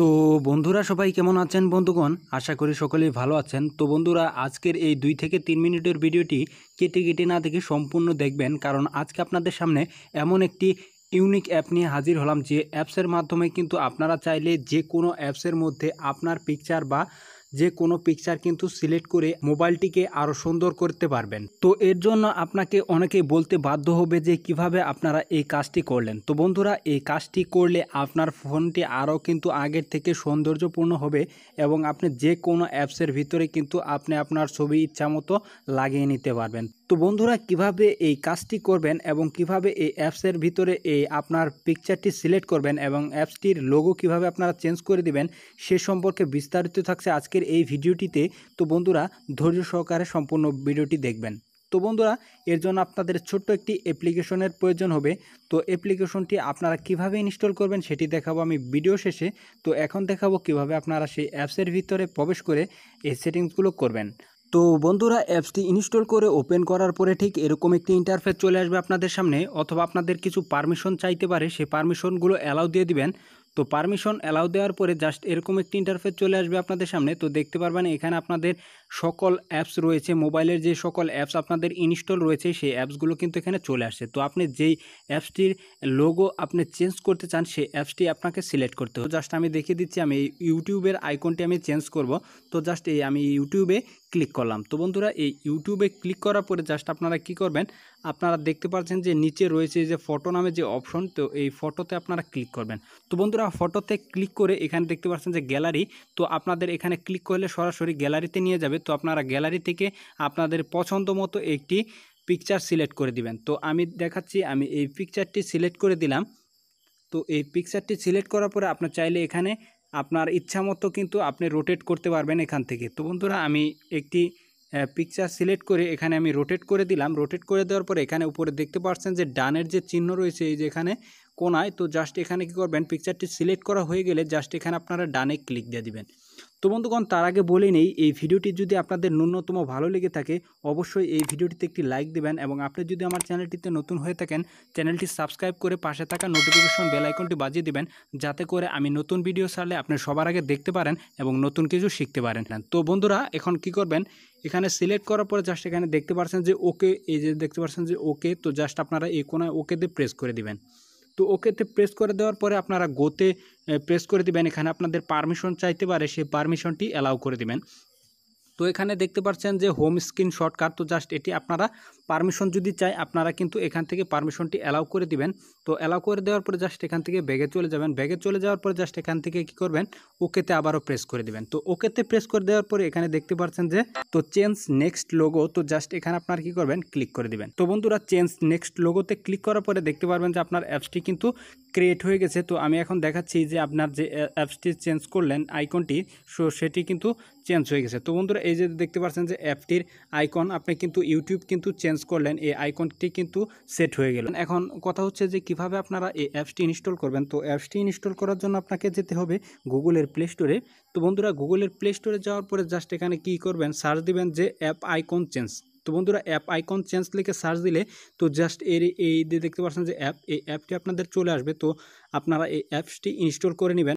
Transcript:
তো বন্ধুরা সবাই কেমন আছেন বন্ধুগণ, আশা করি সকলেই ভালো আছেন। তো বন্ধুরা আজকের এই 2 থেকে 3 মিনিটের ভিডিওটি কেটে না দেখে সম্পূর্ণ দেখবেন, কারণ আজকে আপনাদের সামনে এমন একটি ইউনিক অ্যাপ নিয়ে হাজির হলাম যে অ্যাপসের মাধ্যমে কিন্তু আপনারা চাইলে যে কোনো অ্যাপসের মধ্যে আপনার পিকচার বা যে কোনো পিকচার কিন্তু সিলেক্ট করে মোবাইলটিকে আরও সুন্দর করতে পারবেন। তো এর জন্য আপনাকে অনেকেই বলতে বাধ্য হবে যে কিভাবে আপনারা এই কাজটি করলেন। তো বন্ধুরা এই কাজটি করলে আপনার ফোনটি আরও কিন্তু আগের থেকে সৌন্দর্যপূর্ণ হবে এবং আপনি যে কোনো অ্যাপসের ভিতরে কিন্তু আপনি আপনার ছবি ইচ্ছামতো লাগিয়ে নিতে পারবেন। তো বন্ধুরা কিভাবে এই কাজটি করবেন এবং কিভাবে এই অ্যাপসের ভিতরে এই আপনার পিকচারটি সিলেক্ট করবেন এবং অ্যাপসটির লোগো কিভাবে আপনারা চেঞ্জ করে দিবেন সে সম্পর্কে বিস্তারিত থাকছে আজকের এই ভিডিওটিতে। তো বন্ধুরা ধৈর্য সহকারে সম্পূর্ণ ভিডিওটি দেখবেন। তো বন্ধুরা এর জন্য আপনাদের ছোট্ট একটি অ্যাপ্লিকেশনের প্রয়োজন হবে। তো অ্যাপ্লিকেশনটি আপনারা কিভাবে ইনস্টল করবেন সেটি দেখাবো আমি ভিডিও শেষে। তো এখন দেখাবো কিভাবে আপনারা সেই অ্যাপসের ভিতরে প্রবেশ করে এই সেটিংসগুলো করবেন। তো বন্ধুরা অ্যাপসটি ইনস্টল করে ওপেন করার পরে ঠিক এরকম একটি ইন্টারফেস চলে আসবে আপনাদের সামনে, অথবা আপনাদের কিছু পারমিশন চাইতে পারে, সেই পারমিশনগুলো অ্যালাউ দিয়ে দিবেন। তো পারমিশন অ্যালাউ দেওয়ার পরে জাস্ট এরকম একটি ইন্টারফেস চলে আসবে আপনাদের সামনে। তো দেখতে পারবেন এখানে আপনাদের সকল অ্যাপস রয়েছে, মোবাইলের যে সকল অ্যাপস আপনাদের ইনস্টল রয়েছে সেই অ্যাপসগুলো কিন্তু এখানে চলে আসছে। তো আপনি যেই অ্যাপসটির লোগো আপনি চেঞ্জ করতে চান সেই অ্যাপসটি আপনাকে সিলেক্ট করতে হবে। জাস্ট আমি দেখিয়ে দিচ্ছি, আমি ইউটিউবের আইকনটি আমি চেঞ্জ করব। তো জাস্ট আমি ইউটিউবে ক্লিক করলাম। তো বন্ধুরা এই ইউটিউবে ক্লিক করার পরে জাস্ট আপনারা কি করবেন, আপনারা দেখতে পাচ্ছেন যে নিচে রয়েছে যে ফটো নামে যে অপশন, তো এই ফটোতে আপনারা ক্লিক করবেন। তো বন্ধুরা ফটোতে ক্লিক করে এখানে দেখতে পাচ্ছেন যে গ্যালারি, তো আপনাদের এখানে ক্লিক করলে সরাসরি গ্যালারিতে নিয়ে যাবে। তো আপনারা গ্যালারি থেকে আপনাদের পছন্দ মতো একটি পিকচার সিলেক্ট করে দিবেন। তো আমি দেখাচ্ছি, আমি এই পিকচারটি সিলেক্ট করে দিলাম। তো এই পিকচারটি সিলেক্ট করার পরে আপনার চাইলে এখানে আপনার ইচ্ছা মতো কিন্তু আপনি রোটেট করতে পারবেন এখান থেকে। তো বন্ধুরা আমি একটি পিকচার সিলেক্ট করে এখানে আমি রোটেট করে দিলাম। রোটেট করে দেওয়ার পরে এখানে উপরে দেখতে পাচ্ছেন যে ডানের যে চিহ্ন রয়েছে এই যে এখানে কোনায়, তো জাস্ট এখানে কি করবেন, পিকচারটি সিলেক্ট করা হয়ে গেলে জাস্ট এখানে আপনারা ডানে ক্লিক দিয়ে দিবেন। তো বন্ধুগণ তার আগে বলে নেই, এই ভিডিওটি যদি আপনাদের ন্যূনতম ভালো লেগে থাকে অবশ্যই এই ভিডিওটিতে একটি লাইক দেবেন, এবং আপনি যদি আমার চ্যানেলটিতে নতুন হয়ে থাকেন চ্যানেলটি সাবস্ক্রাইব করে পাশে থাকা নোটিফিকেশন বেল আইকনটি বাজিয়ে দিবেন, যাতে করে আমি নতুন ভিডিও ছাড়লে আপনি সবার আগে দেখতে পারেন এবং নতুন কিছু শিখতে পারেন। তো বন্ধুরা এখন কি করবেন, এখানে সিলেক্ট করার পরে জাস্ট এখানে দেখতে পাচ্ছেন যে ওকে, এই যে দেখতে পাচ্ছেন যে ওকে, তো জাস্ট আপনারা এই কোনায় ওকেতে প্রেস করে দিবেন। তো ওকেতে প্রেস করে দেওয়ার পরে আপনারা গোতে প্রেস করে দিবেন। এখানে আপনাদের পারমিশন চাইতে পারে, সেই পারমিশনটি অ্যালাউ করে দিবেন। তো এখানে দেখতে পাচ্ছেন যে হোম স্ক্রিন শর্টকাট, তো জাস্ট এটি আপনারা পারমিশন যদি চাই আপনারা কিন্তু এখান থেকে পারমিশনটি অ্যালাউ করে দিবেন। তো অ্যালাউ করে দেওয়ার পরে জাস্ট এখান থেকে ব্যাগে চলে যাবেন। ব্যাগে চলে যাওয়ার পরে জাস্ট এখান থেকে কি করবেন, ওকেতে আবারও প্রেস করে দিবেন। তো ওকেতে প্রেস করে দেওয়ার পরে এখানে দেখতে পাচ্ছেন যে তো চেঞ্জ নেক্সট লোগো, তো জাস্ট এখানে আপনারা কি করবেন, ক্লিক করে দিবেন। তো বন্ধুরা চেঞ্জ নেক্সট লোগোতে ক্লিক করার পরে দেখতে পারবেন যে আপনার অ্যাপসটি কিন্তু ক্রিয়েট হয়ে গেছে। তো আমি এখন দেখাচ্ছি যে আপনার যে অ্যাপসটি চেঞ্জ করলেন আইকনটি, সো সেটি কিন্তু চেঞ্জ হয়ে গেছে। তো বন্ধুরা এই যে দেখতে পাচ্ছেন যে অ্যাপটির আইকন আপনি কিন্তু ইউটিউব কিন্তু চেঞ্জ করলেন, এই আইকনটি কিন্তু সেট হয়ে গেল। এখন কথা হচ্ছে যে কিভাবে আপনারা এই অ্যাপসটি ইনস্টল করবেন। তো অ্যাপসটি ইনস্টল করার জন্য আপনাকে যেতে হবে গুগলের প্লে স্টোরে। তো বন্ধুরা গুগলের প্লে স্টোরে যাওয়ার পরে জাস্ট এখানে কি করবেন, সার্চ দিবেন যে অ্যাপ আইকন চেঞ্জ। তো বন্ধুরা অ্যাপ আইকন চেঞ্জ লিখে সার্চ দিলে তো জাস্ট এই দেখতে পাচ্ছেন যে অ্যাপ, এই অ্যাপটি আপনাদের চলে আসবে। তো আপনারা এই অ্যাপসটি ইনস্টল করে নেবেন।